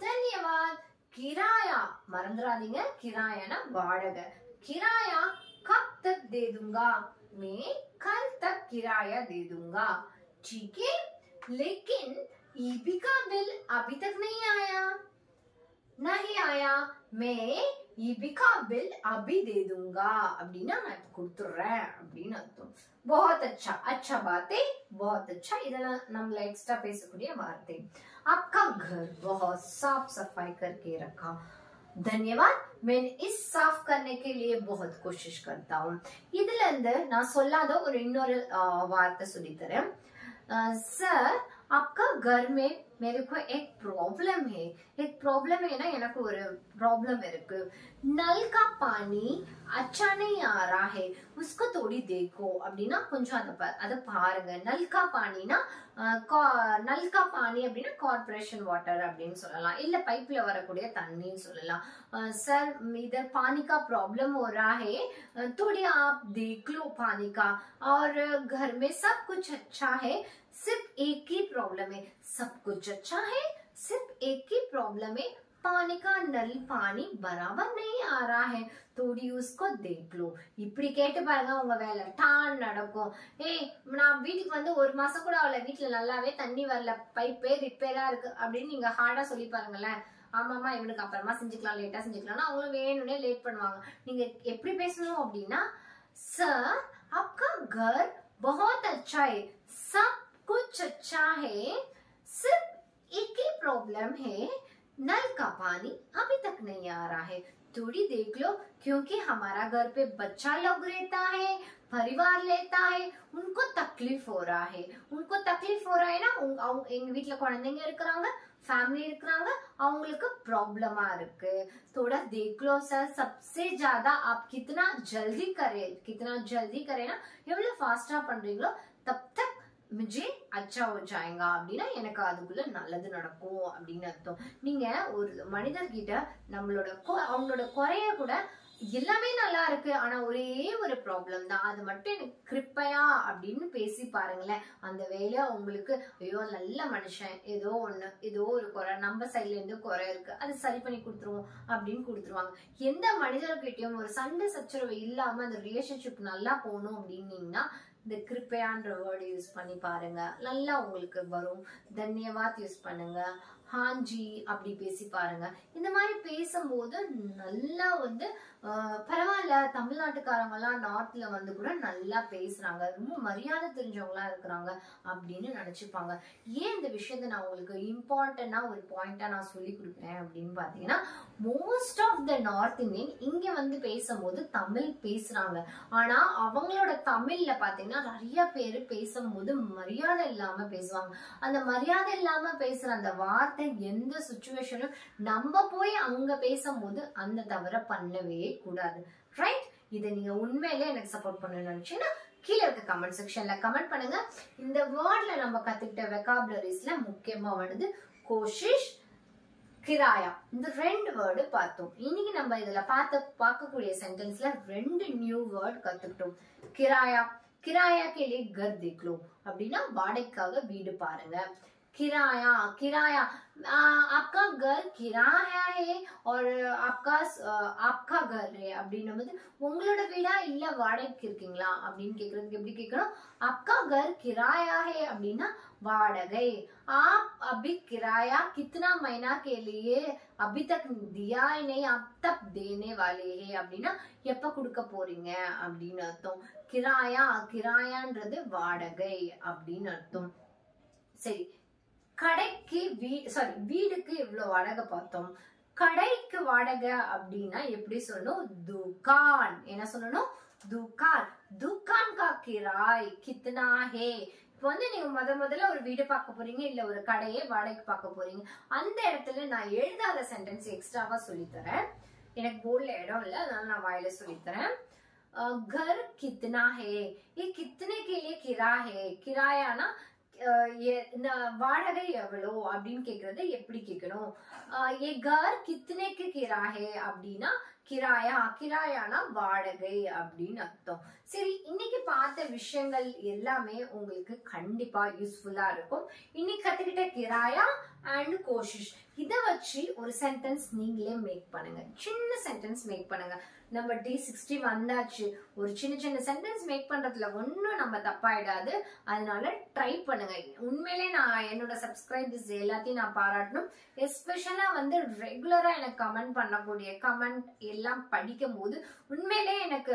[SPEAKER 1] धन्यवाद. किराया மறந்துடாதீங்க, किरायाனா வாடகை. किराया कब तक दे दूंगा? मैं कल तक किराया दे दूंगा. ठीक है, लेकिन ईबी का बिल अभी तक नहीं आया, नहीं आया, मैं ईबी का बिल अभी दे दूंगा அப்படின்னா நான் கொடுத்துறேன் அப்படின்னு அர்த்தம். बहुत अच्छा, अच्छा बात है, बहुत अच्छा. இதெல்லாம் நம்ம எக்ஸ்ட்ரா பேசக்கூடிய வார்த்தை. आपका घर बहुत साफ सफाई करके रखा. धन्यवाद, मैं इस साफ करने के लिए बहुत कोशिश करता हूँ. இதுல இருந்து நான் சொல்லாத ஒரு இன்னொரு வார்த்தை சொல்லி தரேன். सर आपका घर में मेरे को एक प्रॉब्लम है. एक प्रॉब्लम है ना, எனக்கு ஒரு प्रॉब्लम இருக்கு. नल का पानी अच्छा नहीं आ रहा है, उसको थोड़ी देखो அப்படின்னா கொஞ்சம் அத பாருங்க. नल का पानीனா नल का पानी அப்படின்னா கார்ப்பரேஷன் வாட்டர் அப்படின்னு சொல்லலாம், இல்ல பைப்ல வரக்கூடிய தண்ணின்னு சொல்லலாம். सर इधर पानी का प्रॉब्लम हो रहा है, थोड़ी आप देख लो पानी का. और घर में सब कुछ अच्छा है, सिर्फ एक ही प्रॉब्लम है. सब कुछ अच्छा है, सिर्फ एक ही प्रॉब्लम है, पानी का नल पानी बराबर नहीं आ रहा है, थोड़ी उसको देख लो. இப்படி கேட்டு பாருங்க, உங்க வேலை டான் நடக்கும். ஏய், நான் வீட்டுக்கு வந்து ஒரு மாசம் கூட அவளை வீட்டுல நல்லாவே தண்ணி வரல, பைப்பே ரிப்பேரா இருக்கு அப்படின்னு நீங்க ஹார்டா சொல்லி பாருங்களேன். ஆமாமா இவனுக்கு அப்புறமா செஞ்சுக்கலாம், லேட்டா செஞ்சுக்கலாம், அவங்களும் வேணும்னே லேட் பண்ணுவாங்க. நீங்க எப்படி பேசணும் அப்படின்னா, सर आपका घर बहुत अच्छा है, सब कुछ अच्छा है, सिर्फ एक ही प्रॉब्लम है, नल का पानी अभी तक नहीं आ रहा है, थोड़ी देख लो, क्योंकि हमारा घर पे बच्चा लोग रहता है, परिवार लेता है, उनको तकलीफ हो रहा है. उनको तकलीफ हो रहा है ना, எங்க வீட்ல குழந்தைங்க இருக்கிறாங்க, फैमिली இருக்கிறாங்க, அவங்களுக்கு ப்ராப்ளமா இருக்கு. थोड़ा देख लो सर, सबसे ज्यादा आप कितना जल्दी करें ना, எவ்வளவு ஃபாஸ்டா பண்றீங்களோ तब तक मुझे अच्छा हो जाएगा அப்படின்னா எனக்கு அதுக்குள்ள நல்லது நடக்கும் அப்படின்னு அர்த்தம். நீங்க ஒரு மனிதர்கிட்ட அவங்களோட குறைய கூட எல்லாமே நல்லா இருக்கு, ஆனா ஒரே ஒரு ப்ராப்ளம் தான், அது மட்டும் எனக்கு கிருப்பையா அப்படின்னு பேசி பாருங்களேன். அந்த வேலை உங்களுக்கு ஐயோ நல்ல மனுஷன், ஏதோ ஒரு குறை நம்ம சைட்ல இருந்து குறை இருக்கு, அது சரி பண்ணி கொடுத்துருவோம் அப்படின்னு கொடுத்துருவாங்க. எந்த மனிதர்கிட்டயும் ஒரு சண்டை சச்சரவு இல்லாம அந்த ரிலேஷன்ஷிப் நல்லா போகணும் அப்படின்னீங்கன்னா இந்த கிருப்பையான்ற வேர்டு யூஸ் பண்ணி பாருங்க, நல்லா உங்களுக்கு வரும். தன்யவாத் யூஸ் பண்ணுங்க, ஹாஞ்சி அப்படி பேசி பாருங்க. இந்த மாதிரி பேசும்போது நல்லா வந்து பரவாயில்ல, தமிழ்நாட்டுக்காரங்க எல்லாம் நார்த்ல வந்து கூட நல்லா பேசுறாங்க, ரொம்ப மரியாதை தெரிஞ்சவங்களா இருக்கிறாங்க அப்படின்னு நினைச்சுப்பாங்க. ஏன் இந்த விஷயத்த நான் உங்களுக்கு இம்பார்ட்டன்டா ஒரு பாயிண்டா நான் சொல்லி கொடுக்குறேன் அப்படின்னு பாத்தீங்கன்னா, most of the north Indian இங்க வந்து பேசும்போது தமிழ் பேசுறாங்க, ஆனா அவங்களோட தமிழ்ல பாத்தீங்கன்னா நிறைய பேரு பேசும்போது மரியாதை இல்லாம பேசுவாங்க. அந்த மரியாதை இல்லாம பேசுற அந்த வார்த்தை எந்த சிச்சுவேஷனும் நம்ம போய் அங்க பேசும்போது அந்த தவற பண்ணவே கூடாது. ரைட்? இதை நீங்க உண்மையிலே எனக்கு சப்போர்ட் பண்ணணும்னு நினைச்சீங்கன்னா கீழே இருக்க கமெண்ட் செக்ஷன்ல கமெண்ட் பண்ணுங்க. இந்த வேர்ட்ல நம்ம கத்துக்கிட்ட வெகாபுலரிஸ்ல முக்கியமா வருது கோஷிஷ், கிராயா. இந்த ரெண்டு வேர்டு பார்த்தோம். இன்னைக்கு நம்ம இதுல பார்க்கக்கூடிய சென்டென்ஸ்ல ரெண்டு நியூ வேர்ட் கத்துக்கிட்டோம். கிராயா, கிராயா के लिए घर देख लो அப்படின்னா வாடகைக்காக வீடு பாருங்க. किराया, किराया आपका घर किराया है और आपका घर है அப்படின்னும் போது உங்களோட வீடா இல்ல வாடகைக்கு இருக்கீங்களா அப்படின்னு கேக்குறதுக்கு எப்படி கேட்கணும்? आपका घर किराया है அப்படின்னா வாடகை. आप अभी किराया कितना महीना के लिए अभी तक दिया नहीं, अब तक देने वाले हैं அப்படின்னா எப்ப கொடுக்க போறீங்க அப்படின்னு அர்த்தம். கிராயா, கிராயான்றது வாடகை அப்படின்னு அர்த்தம். சரி, கடைக்கு வீடுக்கு இவ்வளவு வாடகை பார்த்தோம். கடைக்கு வாடகை அப்படின்னா எப்படி சொல்லணும்? துகான். என்ன சொல்லணும்? துகான். துகான் கா கிராய் கித்னா ஹே. இப்போ வந்து நீங்க முதல்ல ஒரு வீடு பார்க்க போறீங்க, இல்ல ஒரு கடையை வாடகைக்கு பார்க்க போறீங்க. அந்த இடத்துல நான் எழுதாத சென்டென்ஸ் எக்ஸ்ட்ராவா சொல்லித்தரேன். எனக்கு போர்ட்ல இடம் இல்ல, அதனால நான் வாயில சொல்லித்தரேன். घर कितना है, ये कितने के लिए किराया है. किरायाना இந்த வாடகை எவ்வளோ அப்படின்னு கேக்குறது எப்படி கேட்கணும்? ये घर कितने के किराया है அப்படின்னா கிராயா, கிராயானா வாடகை அப்படின்னு அர்த்தம். சரி, இன்னைக்கு பார்த்த விஷயங்கள் எல்லாமே உங்களுக்கு கண்டிப்பா யூஸ்ஃபுல்லா இருக்கும். இன்னைக்கு கத்துக்கிட்ட கிராயா அண்ட் கோஷிஷ் இதை வச்சு ஒரு சென்டென்ஸ் நீங்களே மேக் பண்ணுங்க. சின்ன சென்டென்ஸ் மேக் பண்ணுங்க. நம்ம டே 60 வந்தாச்சு. ஒரு சின்ன சின்ன சென்டென்ஸ் மேக் பண்றதுல ஒன்னும் நம்ம தப்பாயிடாது. அதனால ட்ரை பண்ணுங்க. உண்மையிலே நான் என்னோட சப்ஸ்கிரைபர்ஸ் எல்லாத்தையும் நான் பாராட்டணும். எஸ்பெஷலா வந்து ரெகுலரா எனக்கு கமெண்ட் பண்ணக்கூடிய கமெண்ட் எல்லாம் படிக்கும் போது உண்மையிலே எனக்கு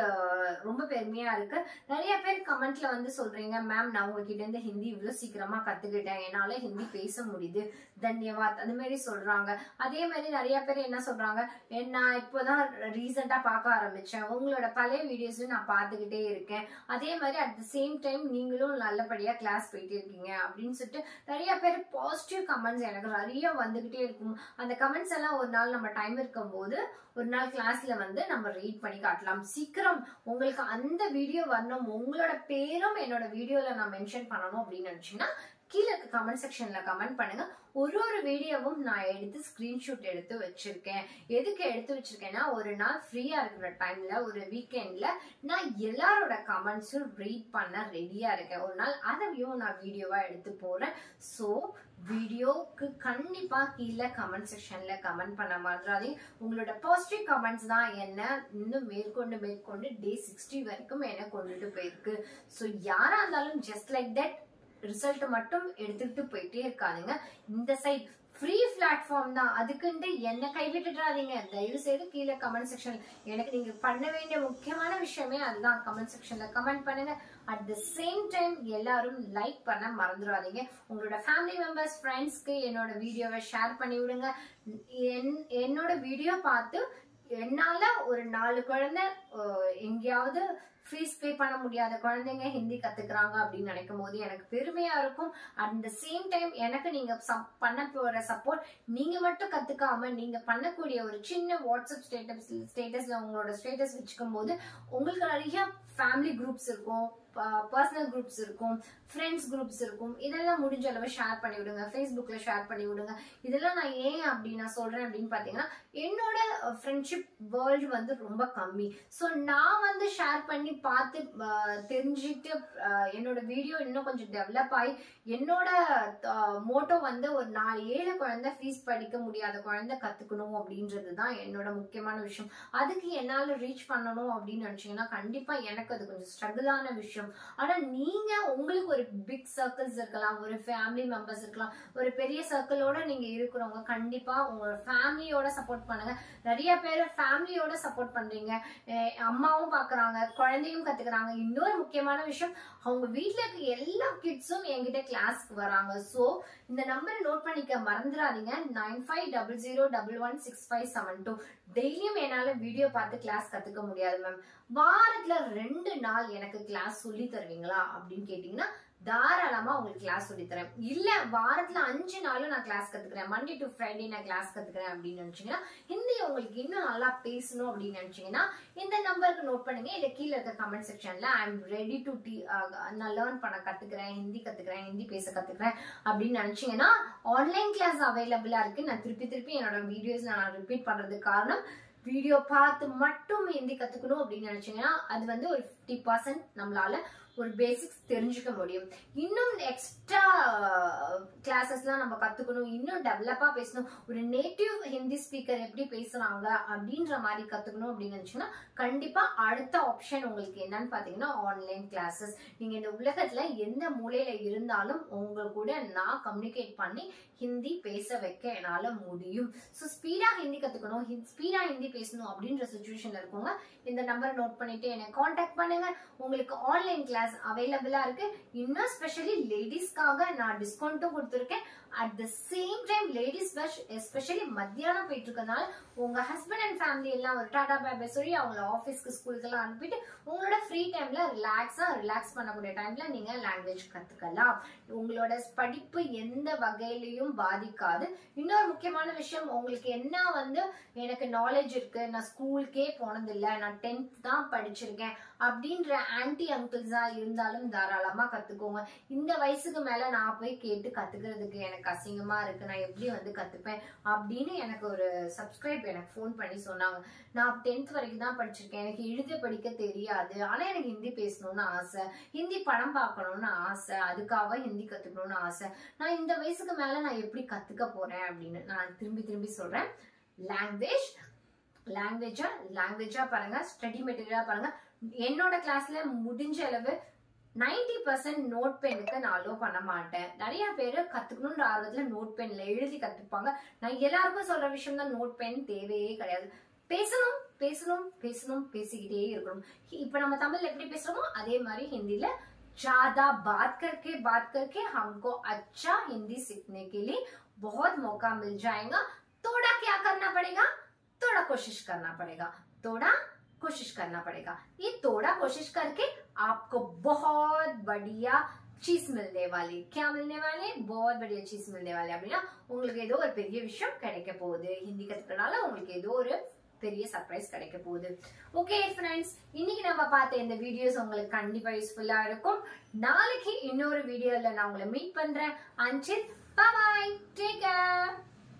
[SPEAKER 1] ரொம்ப பெருமையா இருக்கு. நிறைய பேர் கமெண்ட்ல வந்து சொல்றீங்க, மேம் நான் உங்ககிட்ட இருந்து ஹிந்தி இவ்வளவு சீக்கிரமா கத்துக்கிட்டேன், என்னால ஹிந்தி பேச முடியுது, தன்யவாத், அது மாதிரி சொல்றாங்க. அதே மாதிரி நிறைய பேர் என்ன சொல்றாங்க, நான் இப்போதான் ரீசெண்டா பார்க்க ஆரம்பிச்சேன், உங்களோட பழைய வீடியோஸ் நான் பார்த்துக்கிட்டே இருக்கேன், அதே மாதிரி அட் த சேம் டைம் நீங்களும் நல்லபடியா கிளாஸ் போயிட்டு இருக்கீங்க அப்படின்னு சொல்லிட்டு நிறைய பேர் பாசிட்டிவ் கமெண்ட்ஸ் எனக்கு நிறைய வந்துகிட்டே இருக்கும். அந்த கமெண்ட்ஸ் எல்லாம் ஒரு நாள் நம்ம டைம் இருக்கும் போது ஒரு நாள் கிளாஸ்ல வந்து நம்ம ரீட் பண்ணி காட்டலாம். சீக்கிரம் உங்களுக்கு அந்த வீடியோ வரணும், உங்களோட பேரும் என்னோட வீடியோல நான் மென்ஷன் பண்ணணும் அப்படின்னு நினைச்சீங்கன்னா கீழே கமெண்ட் செக்ஷன்ல கமெண்ட் பண்ணுங்க. ஒரு வீடியோவும் நான் எடுத்து ஸ்கிரீன்ஷாட் எடுத்து வச்சிருக்கேன். எதுக்கு எடுத்து வச்சிருக்கேன்னா, ஒரு நாள் ஃப்ரீயா இருக்கிற டைம்ல ஒரு வீக்கெண்ட்ல நான் எல்லாரோட கமெண்ட்ஸும் ரீட் பண்ண ரெடியா இருக்கேன். ஒரு நாள் அதையும் நான் வீடியோவா எடுத்து போறேன். ஸோ வீடியோக்கு கண்டிப்பா கீழே கமெண்ட் செக்ஷன்ல கமெண்ட் பண்ண மறந்துடாதீங்க. உங்களோட பாசிட்டிவ் கமெண்ட்ஸ் தான் என்ன இன்னும் மேற்கொண்டு டே 60 வரைக்கும் என்ன கொண்டுட்டு போயிருக்கு. ஸோ யாரா இருந்தாலும் ஜஸ்ட் லைக் தட் ரிசல்ட் மட்டும் எடுத்துட்டு போயிட்டே இருக்காதுங்க. இந்த சைட் ஃப்ரீ பிளாட்ஃபார்ம் தான், அதுக்குன்ட்டு என்ன கைவிட்டுறாதீங்க. தயவு செய்து கீழே கமெண்ட் செக்ஷன் எனக்கு நீங்க பண்ண வேண்டிய முக்கியமான விஷயமே அதுதான். கமெண்ட் செக்ஷன்ல கமெண்ட் பண்ணுங்க. அட் த சேம் டைம் எல்லாரும் லைக் பண்ண மறந்துடாதீங்க. உங்களோட ஃபேமிலி மெம்பர்ஸ், ஃப்ரெண்ட்ஸ்க்கு என்னோட வீடியோவை ஷேர் பண்ணி விடுங்க. என்னோட வீடியோ பார்த்து என்னால ஒரு 4 குழந்தை எங்கேயாவது ஃபீஸ் பே பண்ண முடியாத குழந்தைங்க ஹிந்தி கத்துக்கிறாங்க அப்படின்னு நினைக்கும் போது எனக்கு பெருமையா இருக்கும். அட் த சேம் டைம் எனக்கு நீங்க பண்ண போற சப்போர்ட், நீங்க மட்டும் கத்துக்காம நீங்க பண்ணக்கூடிய ஒரு சின்ன வாட்ஸ்அப் ஸ்டேட்டஸ்ல உங்களோட ஸ்டேட்டஸ் வச்சுக்கும் போது உங்களுக்கு நிறைய ஃபேமிலி குரூப்ஸ் இருக்கும், பர்சனல் குரூப்ஸ் இருக்கும், ஃப்ரெண்ட்ஸ் குரூப்ஸ் இருக்கும். இதெல்லாம் முடிஞ்ச அளவு ஷேர் பண்ணி விடுங்க. ஃபேஸ்புக்ல ஷேர் பண்ணி விடுங்க. இதெல்லாம் நான் ஏன் அப்படி நான் சொல்றேன் அப்படின்னு பாத்தீங்கன்னா, என்னோட ஃப்ரெண்ட்ஷிப் வேர்ல்டு வந்து ரொம்ப கம்மி. ஸோ நான் வந்து ஷேர் பண்ணி பார்த்து தெரிஞ்சுட்டு என்னோட வீடியோ இன்னும் கொஞ்சம் டெவலப் ஆகி என்னோட மோட்டோ வந்து ஒரு 4-7 குழந்தை ஃபீஸ் படிக்க முடியாத குழந்தை கத்துக்கணும் அப்படின்றது தான் என்னோட முக்கியமான விஷயம். அதுக்கு என்னால ரீச் பண்ணணும் அப்படின்னு நினைச்சீங்கன்னா கண்டிப்பா எனக்கு அது கொஞ்சம் ஸ்ட்ரகிளான விஷயம். ஆனா நீங்க உங்களுக்கு ஒரு பிக் சர்க்கிள்ஸ் இருக்கலாம், ஒரு ஃபேமிலி மெம்பர்ஸ் இருக்கலாம், ஒரு பெரிய சர்க்கிளோட நீங்க இருக்கிறவங்க கண்டிப்பா உங்களோட ஃபேமிலியோட சப்போர்ட் பண்ணுங்க. நிறைய பேர் ஃபேமிலியோட சப்போர்ட் பண்றீங்க, அம்மாவும் பாக்குறாங்க, குழந்தையும் கத்துக்கிறாங்க. இன்னொரு முக்கியமான விஷயம், அவங்க வீட்டுல இருக்க எல்லா கிட்ஸும் என்கிட்ட கிளாஸ்க்கு வராங்க. சோ இந்த நம்பரை நோட் பண்ணிக்க மறந்துடாதீங்க. 9500116572. டெய்லியும் என்னால வீடியோ பார்த்து கிளாஸ் கத்துக்க முடியாது மேம், வாரத்துல 2 நாள் எனக்கு கிளாஸ் சொல்லி தருவீங்களா அப்படின்னு கேட்டீங்கன்னா தாராளமா உங்களுக்கு கிளாஸ் சொல்லி தரேன். இல்ல வாரத்துல 5 நாளும் நான் கிளாஸ் கத்துக்கிறேன், மண்டே டு ஃப்ரைடே நான் கிளாஸ் கத்துக்கிறேன் அப்படின்னு நினைச்சீங்கன்னா, ஹிந்தி உங்களுக்கு இன்னும் நல்லா பேசணும் அப்படின்னு நினைச்சீங்கன்னா இந்த நம்பருக்கு நோட் பண்ணுங்க. இதை கீழே இருக்க கமெண்ட் செக்ஷன்ல ஐ எம் ரெடி டு நான் லேர்ன் பண்ண கத்துக்கிறேன், ஹிந்தி கத்துக்கிறேன், ஹிந்தி பேச கத்துக்கிறேன் அப்படின்னு நினைச்சீங்கன்னா ஆன்லைன் கிளாஸ் அவைலபிளா இருக்கு. நான் திருப்பி என்னோட வீடியோஸ் நான் ரிப்பீட் பண்றதுக்கு காரணம், வீடியோ பார்த்து மட்டும் ஹிந்தி கத்துக்கணும் அப்படின்னு நினைச்சீங்கன்னா அது வந்து ஒரு 50% நம்மளால ஒரு பேசிக்ஸ் தெரிஞ்சுக்க முடியும். இன்னும் எக்ஸ்ட்ரா கிளாஸஸ்லாம் நம்ம கத்துக்கணும், இன்னும் டெவலப்பா பேசணும், ஒரு நேட்டிவ் ஹிந்தி ஸ்பீக்கர் எப்படி பேசுறாங்க அப்படின்ற மாதிரி கத்துக்கணும் அப்படின்னு நினைச்சீங்கன்னா கண்டிப்பா அடுத்த ஆப்ஷன் உங்களுக்கு என்னன்னு பாத்தீங்கன்னா ஆன்லைன் கிளாஸஸ். நீங்க இந்த உலகத்துல எந்த மூலையில இருந்தாலும் உங்க கூட நான் கம்யூனிகேட் பண்ணி ஹிந்தி பேச வைக்க என்னால முடியும். ஸோ ஸ்பீடா ஹிந்தி கத்துக்கணும், ஸ்பீடா ஹிந்தி பேசணும் அப்படின்ற சிச்சுவேஷன்ல இருக்கவங்க இந்த நம்பரை நோட் பண்ணிட்டு என்னை காண்டாக்ட் பண்ணுங்க. உங்களுக்கு ஆன்லைன் கிளாஸ் அவைலபிளா இருக்கு. இன்னும் ஸ்பெஷலி லேடிஸ்க்காக நான் டிஸ்கவுண்ட்டும் கொடுத்துருக்கேன். At the same time ladies bus especially மத்தியானம் போயிட்டு இருக்கனால உங்க ஹஸ்பண்ட் அண்ட் ஃபேமிலி எல்லாம் ஒரு டாடா பை சொல்லி அவங்கள ஆஃபீஸ்க்கு ஸ்கூலுக்கு எல்லாம் அனுப்பிட்டு உங்களோட ஃப்ரீ டைம்ல ரிலாக்ஸ் பண்ணக்கூடிய டைம்ல நீங்க லாங்குவேஜ் கத்துக்கலாம். உங்களோட படிப்பு எந்த வகையிலையும் பாதிக்காது. இன்னொரு முக்கியமான விஷயம், உங்களுக்கு என்ன வந்து எனக்கு நாலேஜ் இருக்கு, நான் ஸ்கூலுக்கே போனதில்லை, நான் 10th தான் படிச்சிருக்கேன் அப்படி அப்படின்ற ஆன்டி அங்கிள்ஸா இருந்தாலும் தாராளமா கத்துக்கோங்க. இந்த வயசுக்கு மேல நான் போய் கேட்டு கத்துக்கிறதுக்கு எனக்கு அசிங்கமா இருக்கு, நான் எப்படி வந்து கத்துப்பேன் அப்படின்னு எனக்கு ஒரு சப்ஸ்கிரைப் எனக்கு ஃபோன் பண்ணி சொன்னாங்க. நான் 10th வரைக்கும் தான் படிச்சிருக்கேன், எனக்கு எழுத படிக்க தெரியாது, ஆனா எனக்கு ஹிந்தி பேசணும்னு ஆசை, ஹிந்தி படம் பார்க்கணும்னு ஆசை, அதுக்காக ஹிந்தி கத்துக்கணும்னு ஆசை, நான் இந்த வயசுக்கு மேல நான் எப்படி கத்துக்க போறேன் அப்படின்னு நான் திரும்பி சொல்றேன். லாங்குவேஜா பாருங்க, ஸ்டடி மெட்டீரியலா பாருங்க. என்னோட கிளாஸ்ல முடிஞ்ச அளவு 90% நோட் பென்னுக்கு நான் அலோ பண்ண மாட்டேன். நிறைய பேரு கத்துக்கணும்ன்ற ஆர்வத்துல நோட் பென்ல எழுதி கத்துப்பாங்க. நான் எல்லாருக்கும் சொல்ற விஷயம் தான், நோட் பென் தேவையே கிடையாது. பேசணும் பேசணும் பேசணும், பேசிக்கிட்டே இருக்கணும். இப்ப நம்ம தமிழ்ல எப்படி பேசுறோமோ அதே மாதிரி ஹிந்தில ज्यादा बात करके हमको अच्छा हिंदी सीखने के लिए बहुत मौका मिल जाएगा। थोड़ा क्या करना पड़ेगा, थोड़ा कोशिश करना पड़ेगा, थोड़ा कोशिश करना पड़ेगा। ये थोड़ा कोशिश करके आपको बहुत बढ़िया चीज मिलने वाली, क्या मिलने वाले, बहुत बढ़िया चीज मिलने वाले அப்படின்னா உங்களுக்கு ஏதோ ஒரு பெரிய விஷயம் கிடைக்க போகுது. ஹிந்தி கத்துக்கிறதுனால உங்களுக்கு ஏதோ ஒரு பெரிய சர்ப்ரைஸ் கிடைக்க போகுது. ஓகே ஃப்ரெண்ட்ஸ், இன்னைக்கு நம்ம பார்த்த இந்த வீடியோஸ் உங்களுக்கு கண்டிப்பா யூஸ்ஃபுல்லா இருக்கும். நாளைக்கு இன்னொரு வீடியோல நான் உங்களை மீட் பண்றேன். until bye bye, take care.